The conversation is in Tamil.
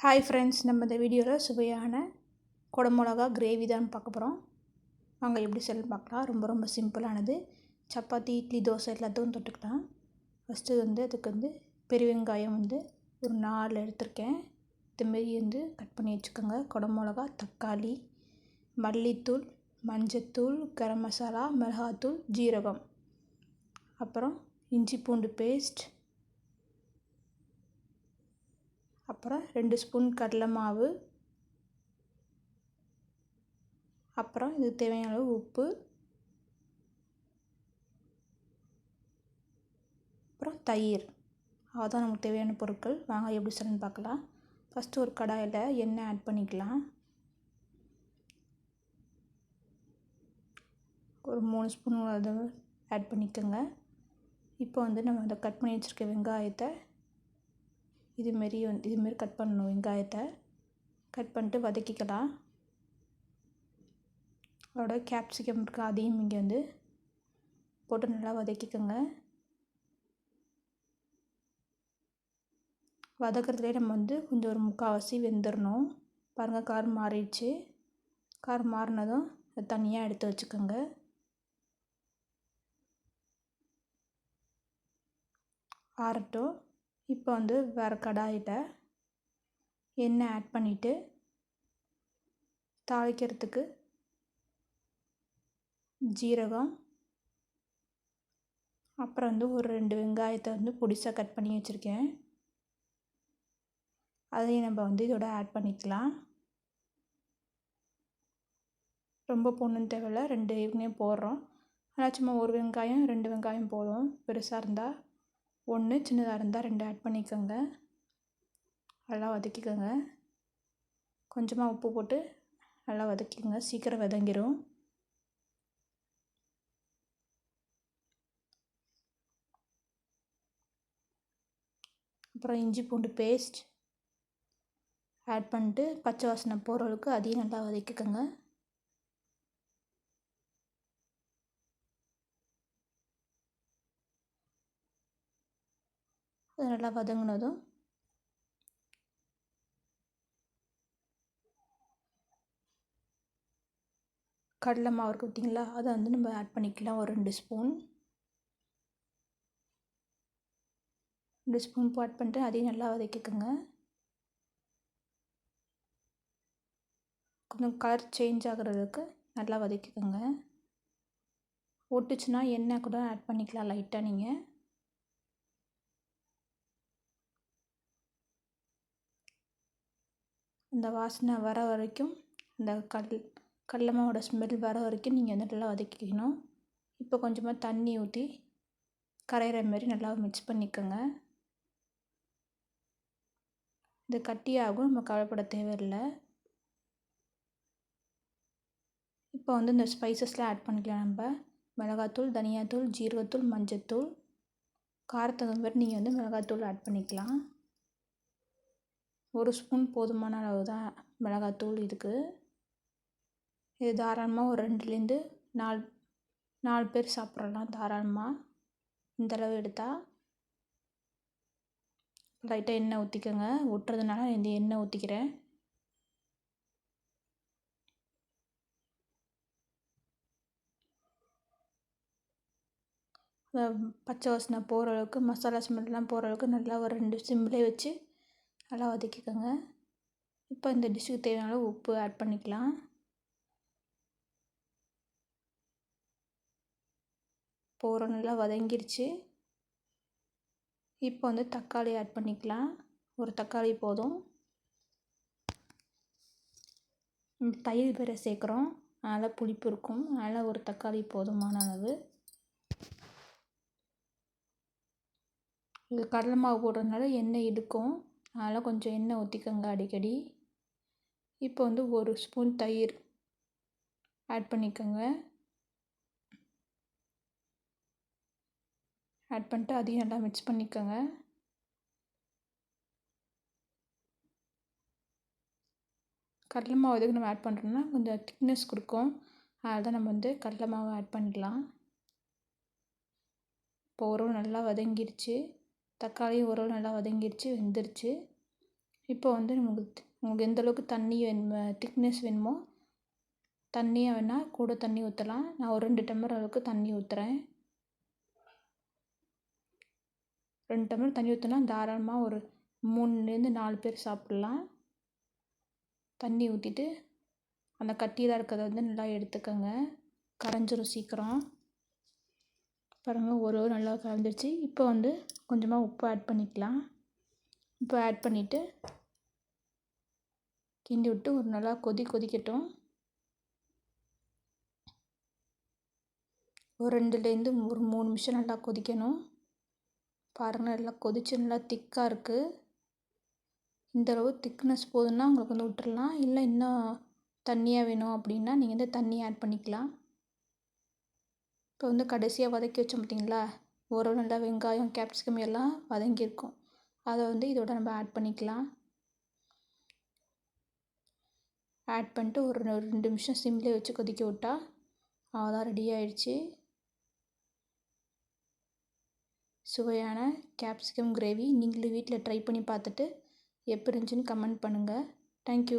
ஹாய் ஃப்ரெண்ட்ஸ், நம்ம இந்த வீடியோவில் சுவையான குடமிளகா கிரேவி தான் பார்க்க போகிறோம். வாங்க எப்படி செய்யலாம் பார்க்கலாம். ரொம்ப சிம்பிளானது. சப்பாத்தி, இட்லி, தோசை எல்லாத்துக்கும் தொட்டுக்கலாம். ஃபஸ்ட்டு அதுக்கு பெரிய வெங்காயம் ஒரு 4 எடுத்திருக்கேன். இதுமாரி கட் பண்ணி வச்சுக்கோங்க. குடமிளகா, தக்காளி, மல்லித்தூள், மஞ்சத்தூள், கரம் மசாலா, மிளகாத்தூள், ஜீரகம், அப்புறம் இஞ்சி பூண்டு பேஸ்ட், அப்புறம் 2 ஸ்பூன் கடலை மாவு, அப்புறம் இதுக்கு தேவையான அளவு உப்பு, அப்புறம் தயிர். அதுதான் நமக்கு தேவையான பொருட்கள். வாங்க எப்படி செய்யணும்னு பார்க்கலாம். ஃபஸ்ட்டு ஒரு கடாயில் எண்ணெய் ஆட் பண்ணிக்கலாம். ஒரு 3 ஸ்பூன் அதை ஆட் பண்ணிக்கோங்க. இப்போ நம்ம அதை கட் பண்ணி வச்சுருக்க வெங்காயத்தை இதுமாரி கட் பண்ணணும். வெங்காயத்தை கட் பண்ணிட்டு வதக்கிக்கலாம். அதோட கேப்சிகம் இருக்குது, அதையும் இங்கே போட்டு நல்லா வதக்கிக்கோங்க. வதக்கிறதுலேயே நம்ம கொஞ்சம் ஒரு முக்கால்வாசி வெந்துடணும். பாருங்கள், காரம் மாறிடுச்சு. காரம் மாறினதும் அதை தனியாக எடுத்து வச்சுக்கோங்க. ஆறட்டும். இப்போ வேறு கடாயில் எண்ணெய் ஆட் பண்ணிவிட்டு தாளிக்கிறதுக்கு ஜீரகம், அப்புறம் ஒரு 2 வெங்காயத்தை பொடிசாக கட் பண்ணி வச்சுருக்கேன். அதையும் நம்ம இதோட ஆட் பண்ணிக்கலாம். ரொம்ப போடணுன்னு தேவையில்லை, 2 ஏற்கனவே போடுறோம். ஆனால் சும்மா ஒரு வெங்காயம் 2 வெங்காயம் போதும். பெருசாக இருந்தால் 1, சின்னதாக இருந்தால் 2 ஆட் பண்ணிக்கோங்க. நல்லா வதக்கிக்கோங்க. கொஞ்சமாக உப்பு போட்டு நல்லா வதக்கிக்கோங்க, சீக்கிரம் வதங்கிடும். அப்புறம் இஞ்சி பூண்டு பேஸ்ட் ஆட் பண்ணிட்டு பச்சை வாசனை போகிற அளவுக்கு அதையும் நல்லா வதக்கிக்கோங்க. அது நல்லா வதங்கினதும் கடலை மாவு இருக்குது பார்த்திங்களா, அதை நம்ம ஆட் பண்ணிக்கலாம். ஒரு 2 ஸ்பூன் ஆட் பண்ணிட்டு அதையும் நல்லா வதக்கிக்கோங்க. கொஞ்சம் கலர் சேஞ்ச் ஆகிறதுக்கு நல்லா வதக்கிக்கோங்க. ஒட்டுச்சுன்னா எண்ணெய் கூட ஆட் பண்ணிக்கலாம் லைட்டாக. நீங்கள் இந்த வாசனை வர வரைக்கும், இந்த கடலை மாவோட ஸ்மெல் வர வரைக்கும் நீங்கள் நல்லா வதக்கிக்கணும். இப்போ கொஞ்சமாக தண்ணி ஊற்றி கரையிற மாரி நல்லா மிக்ஸ் பண்ணிக்கோங்க. இது கட்டியாகும், நம்ம கவலைப்பட தேவையில்லை. இப்போ இந்த ஸ்பைசஸ்லாம் ஆட் பண்ணிக்கலாம். நம்ம மிளகாத்தூள், தனியாத்தூள், ஜீரகத்தூள், மஞ்சத்தூள், காரத்துக்கு மாதிரி நீங்கள் மிளகாத்தூள் ஆட் பண்ணிக்கலாம். 1 ஸ்பூன் போதுமான அளவு தான் மிளகாத்தூள் இதுக்கு. இது தாராளமாக ஒரு 2லேருந்து 4 பேர் சாப்பிட்றலாம் தாராளமாக. இந்தளவு எடுத்தால் லைட்டாக எண்ணெய் ஊற்றிக்கோங்க. ஒட்டுறதுனால இந்த எண்ணெய் ஊற்றிக்கிறேன். பச்சை வாசனை போகிற அளவுக்கு, மசாலா ஸ்மெல்லாம் போகிற அளவுக்கு நல்லா ஒரு 2 சிம்லேயே வச்சு நல்லா வதக்கிக்கோங்க. இப்போ இந்த டிஷ்ஷுக்கு தேவையான அளவு உப்பு ஆட் பண்ணிக்கலாம். போகிற நல்லா வதங்கிருச்சு. இப்போ தக்காளி ஆட் பண்ணிக்கலாம். ஒரு தக்காளி போதும். தயிர் வேறு சேர்க்குறோம், அதனால் புளிப்பு இருக்கும். அதனால் ஒரு தக்காளி போதுமான அளவு. இது கடலை மாவு போடுறதுனால எண்ணெய் இழுக்கும், அதனால் கொஞ்சம் எண்ணெய் ஊற்றிக்கோங்க அடிக்கடி. இப்போ 1 ஸ்பூன் தயிர் ஆட் பண்ணிக்கோங்க. ஆட் பண்ணிட்டு அதையும் நல்லா மிக்ஸ் பண்ணிக்கோங்க. கடலை மாவு எதுக்கு நம்ம ஆட் பண்ணுறோம்னா கொஞ்சம் திக்னஸ் கொடுக்கும், அதனால் தான் நம்ம கடலை மாவு ஆட் பண்ணிக்கலாம். இப்போ ஓரளவு நல்லா வதங்கிடுச்சு. தக்காளியும் ஓரளவு நல்லா வதங்கிடுச்சு, வெந்துருச்சு. இப்போ வந்து உங்களுக்கு எந்த அளவுக்கு தண்ணி வேணுமோ திக்னஸ் வேணுமோ தண்ணியாக வேணால் கூட தண்ணி ஊற்றலாம். நான் ஒரு 2 டம்ளர் அளவுக்கு தண்ணி ஊற்றுறேன். 2 டம்ளர் தண்ணி ஊற்றினா தாராளமாக ஒரு 3லேருந்து 4 பேர் சாப்பிட்லாம். தண்ணி ஊற்றிட்டு அந்த கட்டியில் இருக்கிறத வந்து நல்லா எடுத்துக்கோங்க. கரைஞ்சிரும் சீக்கிரம். பாருங்கள் ஒரு நல்லா கரைஞ்சிருச்சு. இப்போ வந்து கொஞ்சமாக உப்பு ஆட் பண்ணிக்கலாம். உப்பு ஆட் பண்ணிவிட்டு கிண்டி விட்டு ஒரு நல்லா கொதிக்கட்டும். ஒரு 2லேருந்து ஒரு 3 நிமிஷம் நல்லா கொதிக்கணும். பாருங்கள் நல்லா கொதிச்சு நல்லா திக்காக இருக்குது. இந்தளவு திக்னஸ் போதுன்னா உங்களுக்கு வந்து விட்டுறலாம். இல்லை இன்னும் தண்ணியாக வேணும் அப்படின்னா நீங்கள் வந்து தண்ணி ஆட் பண்ணிக்கலாம். இப்போ வந்து கடைசியாக வதக்கி வச்சோம் பார்த்தீங்களா, ஒரு நல்லா வெங்காயம் கேப்சிகம் எல்லாம் வதங்கியிருக்கும். அதை வந்து இதோட நம்ம ஆட் பண்ணிக்கலாம். ஆட் பண்ணிட்டு ஒரு 2 நிமிஷம் சிம்லேயே வச்சு கொதிக்க விட்டால் அவ்வளோதான், ரெடி ஆயிடுச்சு. சுவையான கேப்சிகம் கிரேவி. நீங்களும் வீட்டில் ட்ரை பண்ணி பார்த்துட்டு எப்படி இருந்துச்சுன்னு கமெண்ட் பண்ணுங்கள். தேங்க்யூ.